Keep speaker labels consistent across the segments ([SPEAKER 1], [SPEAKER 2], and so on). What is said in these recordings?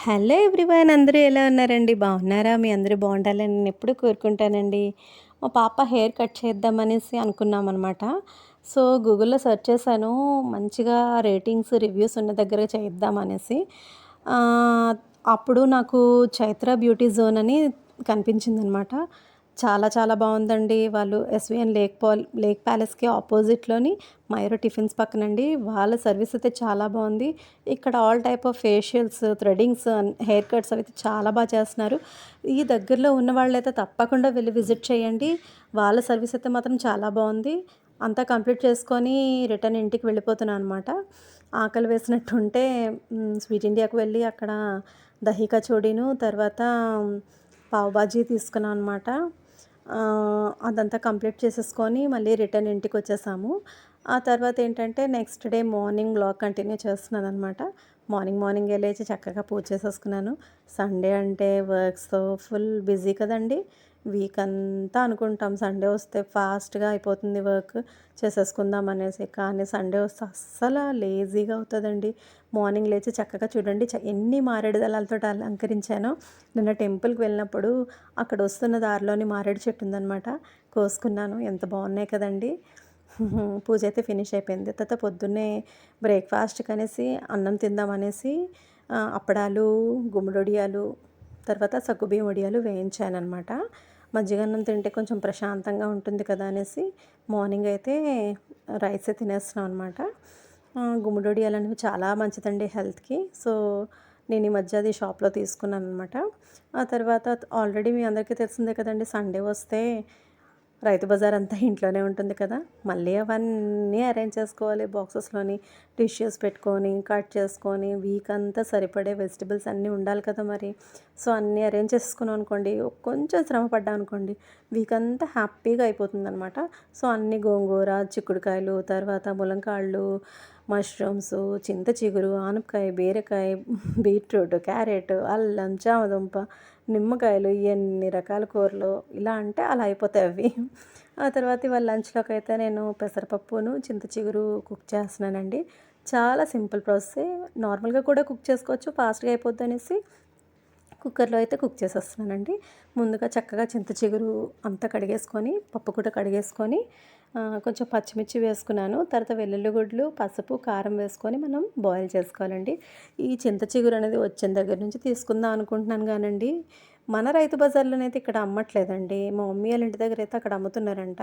[SPEAKER 1] Hello everyone, అందరూ ఎలా ఉన్నారండి? బాగున్నారా? మీ అందరూ బాగుండాలని నేను ఎప్పుడూ కోరుకుంటానండి. మా పాప హెయిర్ కట్ చేద్దామనేసి అనుకున్నామనమాట. సో, గూగుల్‌లో సెర్చ్ చేశాను. మంచిగా రేటింగ్స్, రివ్యూస్ ఉన్న దగ్గర చేద్దామనేసి. ఆహ్, అప్పుడు నాకు చైత్ర బ్యూటీ జోన్ అని కనిపించిందనమాట. చాలా చాలా బావుందండి. వాళ్ళు ఎస్‌విఎన్ లేక్ ప్యాలెస్‌కి ఆపోజిట్‌లోని మయూర టిఫిన్స్ పక్కనండి. వాళ్ళ సర్వీస్ అయితే చాలా బావుంది. ఇక్కడ all type of facials, threadings, hair cuts అవైతే చాలా చేస్తున్నారు. ఈ దగ్గరలో ఉన్న వాళ్ళైతే తప్పకుండా వెళ్లి విజిట్ చేయండి. వాళ్ళ సర్వీస్ అయితే మాత్రం చాలా బావుంది. అంతా కంప్లీట్ చేసుకొని రిటర్న్ ఇంటికి వెళ్ళిపోతున్నాను అనమాట. ఆకలి వేసినట్టుంటే స్వీట్ ఇండియాకి వెళ్ళి అక్కడ దహీ కచోడీను, తర్వాత పావు బాజీ తీసుకున్నాం అనమాట. అదంతా కంప్లీట్ చేసేసుకొని మళ్ళీ రిటర్న్ ఇంటికొచ్చేసాము. ఆ తర్వాత ఏంటంటే next day morning vlog continue చేస్తున్నాననమాట. మార్నింగే లేచి చక్కగా పూజ చేసేసుకున్నాను. సండే అంటే వర్క్స్‌తో ఫుల్ బిజీ కదండీ! వీక్ అంతా అనుకుంటాం సండే వస్తే ఫాస్ట్‌గా అయిపోతుంది వర్క్ చేసేసుకుందాం అనేసి. కానీ సండే వస్తే అస్సలు లేజీగా అవుతదండి. మార్నింగ్ లేచి చక్కగా చూడండి ఎన్ని మారేడు దళాలతోటి అలంకరించానో. నిన్న టెంపుల్‌కి వెళ్ళినప్పుడు అక్కడ వస్తున్న దారిలోని మారేడు చెట్టు ఉందనమాట. కోసుకున్నాను. ఎంత బాగున్నాయి కదండీ! పూజ అయితే ఫినిష్ అయిపోయింది. తర్వాత పొద్దున్నే బ్రేక్‌ఫాస్ట్‌కనేసి అన్నం తిందామనేసి అప్పడాలు, గుమ్మడొడియాలు, తర్వాత సగ్గుబియ్యం వడియాలు వేయించాననమాట. మజ్జిగన్నం తింటే కొంచెం ప్రశాంతంగా ఉంటుంది కదా అనేసి మార్నింగ్ అయితే రైసే తినేస్తున్నాం అనమాట. గుమ్మడొడియాలనేవి చాలా మంచిదండి హెల్త్‌కి. సో, నేను ఈ మధ్య అది షాప్‌లో తీసుకున్నాననమాట. ఆ తర్వాత ఆల్రెడీ మీ అందరికీ తెలిసిందే కదండీ! సండే వస్తే రైతు బజార్ అంతా ఇంట్లోనే ఉంటుంది కదా! మళ్ళీ అవన్నీ అరేంజ్ చేసుకోవాలి బాక్సెస్‌లోని. టిష్యూస్ పెట్టుకొని, కట్ చేసుకొని, వీక్ అంతా సరిపడే వెజిటబుల్స్ అన్నీ ఉండాలి కదా మరి. సో, అన్నీ అరేంజ్ చేసుకున్నాం అనుకోండి, కొంచెం శ్రమ పడ్డాం అనుకోండి, వీక్ అంతా హ్యాపీగా అయిపోతుందనమాట. సో, అన్నీ గోంగూర, చిక్కుడుకాయలు, తర్వాత ములంకాళ్ళు, మష్రూమ్సు, చింత చిగురు, ఆనపకాయ, బీరకాయ, బీట్రూట్, క్యారెట్, అల్లం, చామదుంప, నిమ్మకాయలు, ఎన్ని రకాల కూరలు ఇలా అంటే అలా అయిపోతాయి అవి. ఆ తర్వాత ఇవాళ లంచ్‌లోకైతే నేను పెసరపప్పును, చింత చిగురు కుక్ చేస్తున్నానండి. చాలా సింపుల్ ప్రాసెసే. నార్మల్‌గా కూడా కుక్ చేసుకోవచ్చు, ఫాస్ట్‌గా అయిపోద్దనేసి కుక్కర్‌లో అయితే కుక్ చేసేస్తున్నానండి. ముందుగా చక్కగా చింత చిగురు అంతా కడిగేసుకొని, పప్పు కూడా కడిగేసుకొని, కొంచెం పచ్చిమిర్చి వేసుకున్నాను. తర్వాత వెల్లుల్లి గుడ్లు, పసుపు, కారం వేసుకొని మనం బాయిల్ చేసుకోవాలండి. ఈ చింత చిగురు అనేది వచ్చిన దగ్గర నుంచి తీసుకుందాం అనుకుంటున్నాను గానండి, మన రైతు బజార్‌లోనైతే ఇక్కడ అమ్మట్లేదండి. మా మమ్మీ వాళ్ళ ఇంటి దగ్గర అయితే అక్కడ అమ్ముతున్నారంట.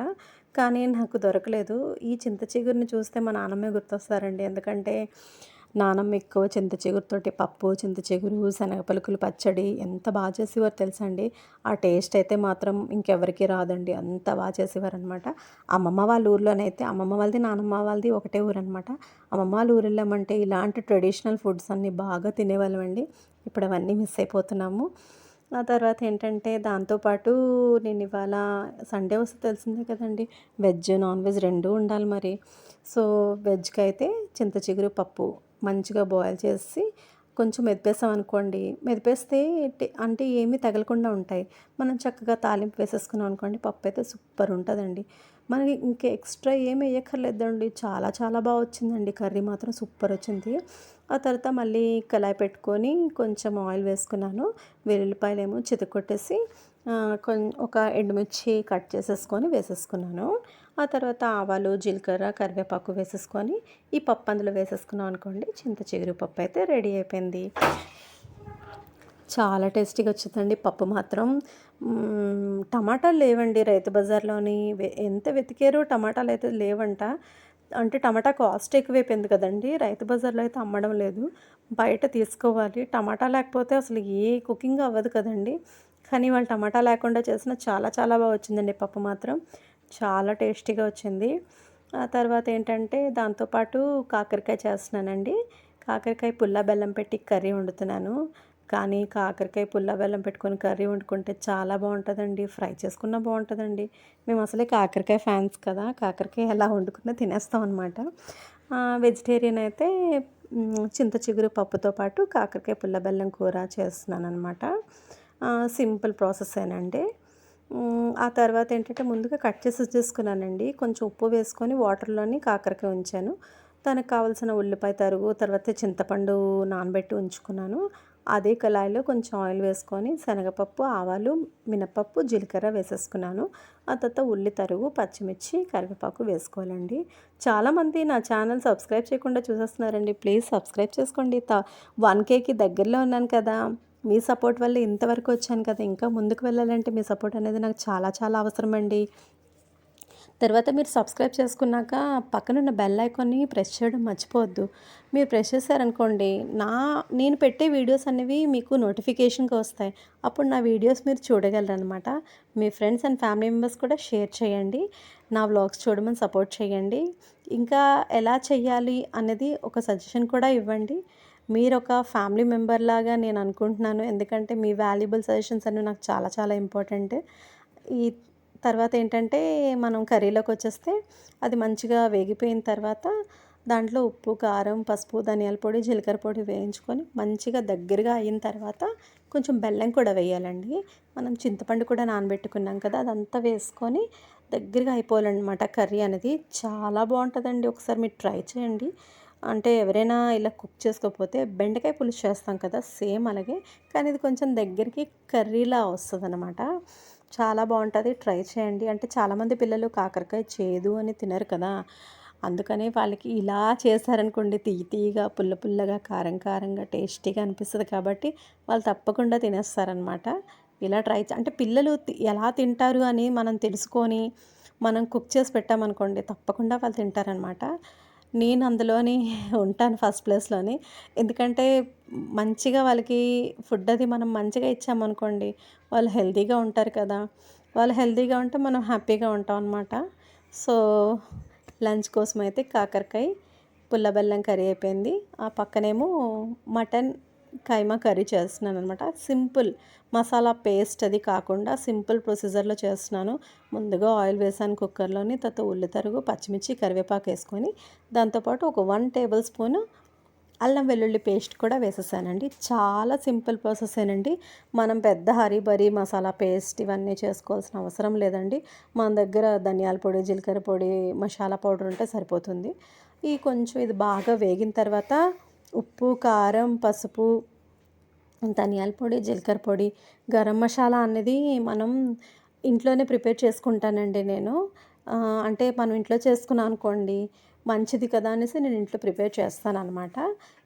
[SPEAKER 1] కానీ నాకు దొరకలేదు. ఈ చింత చిగురుని చూస్తే మా నాన్నమ్మే గుర్తొస్తారండి. ఎందుకంటే నానమ్మ ఎక్కువ చింత చిగురుతోటి పప్పు, చింత చిగురు, శనగ పలుకులు పచ్చడి ఎంత చేసేవారో తెలుసా అండి. ఆ టేస్ట్ అయితే మాత్రం ఇంకెవరికీ రాదండి. అంత చేసేవారనమాట. అమ్మమ్మ వాళ్ళ ఊర్లోనైతే అమ్మమ్మ వాళ్ళది, నానమ్మ వాళ్ళది ఒకటే ఊరనమాట. అమ్మమ్మ వాళ్ళ ఊరు వెళ్ళామంటే ఇలాంటి ట్రెడిషనల్ ఫుడ్స్ అన్నీ బాగా తినేవాళ్ళమండి. ఇప్పుడు అవన్నీ మిస్ అయిపోతున్నాము. ఆ తర్వాత ఏంటంటే దాంతో పాటు నేను ఇవాళ సండే వస్తే తెలిసిందే కదండీ! వెజ్, నాన్ వెజ్ రెండూ ఉండాలి మరి. సో, వెజ్‌కైతే చింత చిగురు పప్పు మంచిగా బాయిల్ చేసి కొంచెం మెదిపేసామనుకోండి, మెదిపేస్తే అంటే ఏమీ తగలకుండా ఉంటాయి. మనం చక్కగా తాలింపు వేసేసుకున్నాం అనుకోండి, పప్పైతే సూపర్ ఉంటదండి. మనకి ఇంకా ఎక్స్ట్రా ఏమి ఎయ్యక్కర్లేదండి. చాలా చాలా వచ్చిందండి. కర్రీ మాత్రం సూపర్ వచ్చింది. ఆ తర్వాత మళ్ళీ కళాయి పెట్టుకొని కొంచెం ఆయిల్ వేసుకున్నాను. వెల్లుల్లిపాయలేమో చితక్కొట్టేసి ఒక ఎండుమిర్చి కట్ చేసేసుకొని వేసేసుకున్నాను. ఆ తర్వాత ఆవాలు, జీలకర్ర, కరివేపాకు వేసేసుకొని ఈ పప్పు అందులో వేసేసుకున్నాం అనుకోండి, చింత చిగురు పప్పు అయితే రెడీ అయిపోయింది. చాలా టేస్టీగా వచ్చిందండి పప్పు మాత్రం. టమాటాలు లేవండి రైతు బజార్‌లోని. ఎంత వెతికారో టమాటాలయితే లేవంట. అంటే టమాటా కాస్ట్ ఎక్కువైపోయింది కదండీ! రైతు బజార్‌లో అయితే అమ్మడం లేదు. బయట తీసుకోవాలి. టమాటా లేకపోతే అసలు ఏ కుకింగ్ అవ్వదు కదండీ! కానీ వాళ్ళు టమాటా లేకుండా చేసిన చాలా చాలా వచ్చిందండి పప్పు మాత్రం. చాలా టేస్టీగా వచ్చింది. ఆ తర్వాత ఏంటంటే దాంతో పాటు కాకరకాయ చేస్తున్నానండి. కాకరకాయ పుల్ల బెల్లం పెట్టి కర్రీ వండుతున్నాను. కానీ కాకరకాయ పుల్ల బెల్లం పెట్టుకొని కర్రీ వండుకుంటే చాలా బావుంటదండి. ఫ్రై చేసుకున్నా బావుంటదండి. మేము అసలే కాకరకాయ ఫ్యాన్స్ కదా! కాకరకాయ ఎలా వండుకున్నా తినేస్తాం అనమాట. వెజిటేరియన్ అయితే చింత చిగురు పప్పుతో పాటు కాకరకాయ పుల్ల బెల్లం కూర చేస్తున్నాననమాట. సింపుల్ ప్రాసెసేనండి. ఆ తర్వాత ఏంటంటే ముందుగా కట్ చేసి ఉంచేసుకున్నానండి. కొంచెం ఉప్పు వేసుకొని వాటర్‌లోని కాకరకాయ ఉంచాను. దానికి కావాల్సిన ఉల్లిపాయ తరుగు, తర్వాత చింతపండు నానబెట్టి ఉంచుకున్నాను. అదే కళాయిలో కొంచెం ఆయిల్ వేసుకొని శనగపప్పు, ఆవాలు, మినపప్పు, జీలకర్ర వేసేసుకున్నాను. ఆ తర్వాత ఉల్లి తరుగు, పచ్చిమిర్చి, కరివేపాకు వేసుకోవాలండి. చాలామంది నా ఛానల్ సబ్స్క్రైబ్ చేయకుండా చూసేస్తున్నారండి. ప్లీజ్ సబ్స్క్రైబ్ చేసుకోండి. 1Kకి దగ్గరలో ఉన్నాను కదా! మీ సపోర్ట్ వల్ల ఇంతవరకు వచ్చాను కదా! ఇంకా ముందుకు వెళ్ళాలంటే మీ సపోర్ట్ అనేది నాకు చాలా చాలా అవసరమండి. తర్వాత మీరు సబ్స్క్రైబ్ చేసుకున్నాక పక్కనున్న బెల్ ఐకాన్ని ప్రెస్ చేయడం మర్చిపోవద్దు. మీరు ప్రెస్ చేశారనుకోండి నేను పెట్టే వీడియోస్ అనేవి మీకు నోటిఫికేషన్‌గా వస్తాయి. అప్పుడు నా వీడియోస్ మీరు చూడగలరనమాట. మీ ఫ్రెండ్స్ అండ్ ఫ్యామిలీ మెంబర్స్ కూడా షేర్ చేయండి. నా వ్లాగ్స్ చూడమని సపోర్ట్ చేయండి. ఇంకా ఎలా చేయాలి అనేది ఒక సజెషన్ కూడా ఇవ్వండి. మీరొక ఫ్యామిలీ మెంబర్ లాగా నేను అనుకుంటున్నాను. ఎందుకంటే మీ వాల్యుబుల్ సజెషన్స్ అనేవి నాకు చాలా చాలా ఇంపార్టెంట్. ఈ తర్వాత ఏంటంటే మనం కర్రీలోకొచ్చేస్తే అది మంచిగా వేగిపోయిన తర్వాత దాంట్లో ఉప్పు, కారం, పసుపు, ధనియాల పొడి, జీలకర్ర పొడి వేయించుకొని మంచిగా దగ్గరగా అయిన తర్వాత కొంచెం బెల్లం కూడా వేయాలండి. మనం చింతపండు కూడా నానబెట్టుకున్నాం కదా! అదంతా వేసుకొని దగ్గరగా అయిపోవాలన్నమాట కర్రీ అనేది. చాలా బావుంటదండి. ఒకసారి మీరు ట్రై చేయండి. అంటే ఎవరైనా ఇలా కుక్ చేసుకోకపోతే బెండకాయ పులుసు చేస్తాం కదా! సేమ్ అలాగే. కానీ ఇది కొంచెం దగ్గరికి కర్రీలా వస్తదనమాట. చాలా బావుంటది. ట్రై చేయండి. అంటే చాలామంది పిల్లలు కాకరకాయ చేదు అని తినరు కదా! అందుకని వాళ్ళకి ఇలా చేశారనుకోండి తీయగా, పుల్లగా, కారంగా టేస్టీగా అనిపిస్తది కాబట్టి వాళ్ళు తప్పకుండా తినేస్తారనమాట. ఇలా ట్రై అంటే పిల్లలు ఎలా తింటారు అని మనం తెలుసుకొని మనం కుక్ చేసి పెట్టామనుకోండి తప్పకుండా వాళ్ళు తింటారనమాట. నేను అందులోని ఉంటాను ఫస్ట్ ప్లేస్‌లోని. ఎందుకంటే మంచిగా వాళ్ళకి ఫుడ్ అది మనం మంచిగా ఇచ్చామనుకోండి వాళ్ళు హెల్తీగా ఉంటారు కదా! వాళ్ళు హెల్తీగా ఉంటే మనం హ్యాపీగా ఉంటాం అనమాట. సో, లంచ్ కోసమైతే కాకరకాయ, పుల్ల బెల్లం కర్రీ అయిపోయింది. ఆ పక్కనేమో మటన్ కైమా కర్రీ చేస్తున్నాననమాట. సింపుల్ మసాలా పేస్ట్ అది కాకుండా సింపుల్ ప్రొసీజర్‌లో చేస్తున్నాను. ముందుగా ఆయిల్ వేసాను కుక్కర్‌లోని. తర్వాత ఉల్లి తరుగు, పచ్చిమిర్చి, కరివేపాకు వేసుకొని దాంతోపాటు ఒక 1 టేబుల్ స్పూను అల్లం వెల్లుల్లి పేస్ట్ కూడా వేసేసానండి. చాలా సింపుల్ ప్రాసెసేనండి. మనం పెద్ద హరీబరీ మసాలా పేస్ట్ ఇవన్నీ చేసుకోవాల్సిన అవసరం లేదండి. మన దగ్గర ధనియాల పొడి, జీలకర్ర పొడి, మసాలా పౌడర్ ఉంటే సరిపోతుంది. కొంచెం ఇది బాగా వేగిన తర్వాత ఉప్పు, కారం, పసుపు, ధనియాల పొడి, జీలకర్ర పొడి, గరం మసాలా అనేది మనం ఇంట్లోనే ప్రిపేర్ చేసుకుంటానండి నేను. అంటే మనం ఇంట్లో చేసుకున్నాం అనుకోండి మంచిది కదా అనేసి నేను ఇంట్లో ప్రిపేర్ చేస్తాననమాట.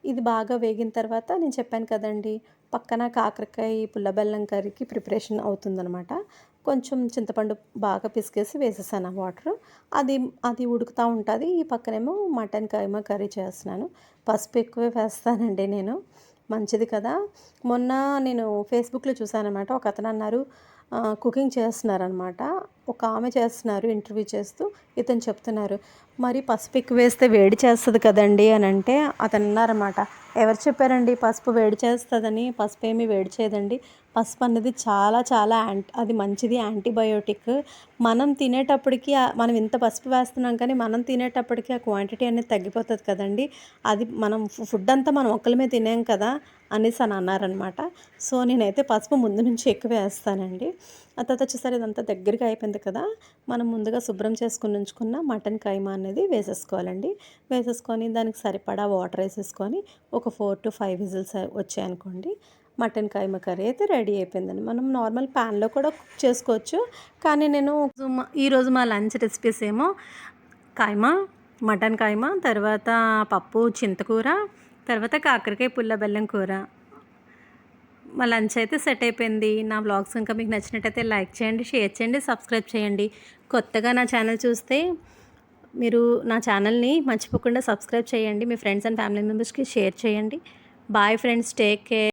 [SPEAKER 1] ఇది బాగా వేగిన తర్వాత నేను చెప్పాను కదండీ! పక్కన కాకరకాయ పుల్ల బెల్లం కర్రీకి ప్రిపరేషన్ అవుతుందనమాట. కొంచెం చింతపండు బాగా పిసికేసి వేసేసాను ఆ వాటరు. అది అది ఉడుకుతా ఉంటది. ఈ పక్కనేమో మటన్ కైమా కర్రీ చేస్తున్నాను. పసుపు ఎక్కువే వేస్తానండి నేను. మంచిది కదా! మొన్న నేను ఫేస్‌బుక్‌లో చూసాననమాట. ఒకతను అన్నారు కుకింగ్ చేస్తున్నారనమాట. ఒక ఆమె చేస్తున్నారు ఇంటర్వ్యూ చేస్తూ. ఇతను చెప్తున్నారు, "మరి పసుపు ఎక్కువ వేస్తే వేడి చేస్తది కదండీ" అనంటే అతను అన్నారనమాట, "ఎవరు చెప్పారండి పసుపు వేడి చేస్తదని? పసుపు ఏమి వేడి చేయదండి. పసుపు అనేది చాలా చాలా అది మంచిది యాంటీబయోటిక్. మనం తినేటప్పటికి మనం ఇంత పసుపు వేస్తున్నాం కానీ మనం తినేటప్పటికి ఆ క్వాంటిటీ అనేది తగ్గిపోతది కదండీ! అది మనం ఫుడ్ అంతా మనం ఒక్కళ్ళమే తినేం కదా!" అనేసి అని అన్నారనమాట. సో, నేనైతే పసుపు ముందు నుంచి ఎక్కువ వేస్తానండి. ఆ తర్వాత వచ్చేసరికి ఇదంతా దగ్గరగా అయిపోయింది కదా! మనం ముందుగా శుభ్రం చేసుకొని ఉంచుకున్న మటన్ కైమా అనేది వేసేసుకోవాలండి. వేసేసుకొని దానికి సరిపడా వాటర్ వేసేసుకొని ఒక 4-5 విజిల్స్ వచ్చాయనుకోండి మటన్ కైమా కర్రీ అయితే రెడీ అయిపోయిందండి. మనం నార్మల్ ప్యాన్‌లో కూడా కుక్ చేసుకోవచ్చు. కానీ నేను ఈరోజు మా లంచ్ రెసిపీస్ ఏమో కైమా, మటన్ కైమా, తర్వాత పప్పు, చింతకూర, తర్వాత కాకరకాయ పుల్ల బెల్లం కూర. మా లంచ్ అయితే సెట్ అయిపోయింది. నా వ్లాగ్స్ ఇంకా మీకు నచ్చినట్టయితే లైక్ చేయండి, షేర్ చేయండి, సబ్స్క్రైబ్ చేయండి. కొత్తగా నా ఛానల్ చూస్తే మీరు నా ఛానల్ని మర్చిపోకుండా సబ్స్క్రైబ్ చేయండి. మీ ఫ్రెండ్స్ అండ్ ఫ్యామిలీ మెంబర్స్కి షేర్ చేయండి. Bye friends, take care.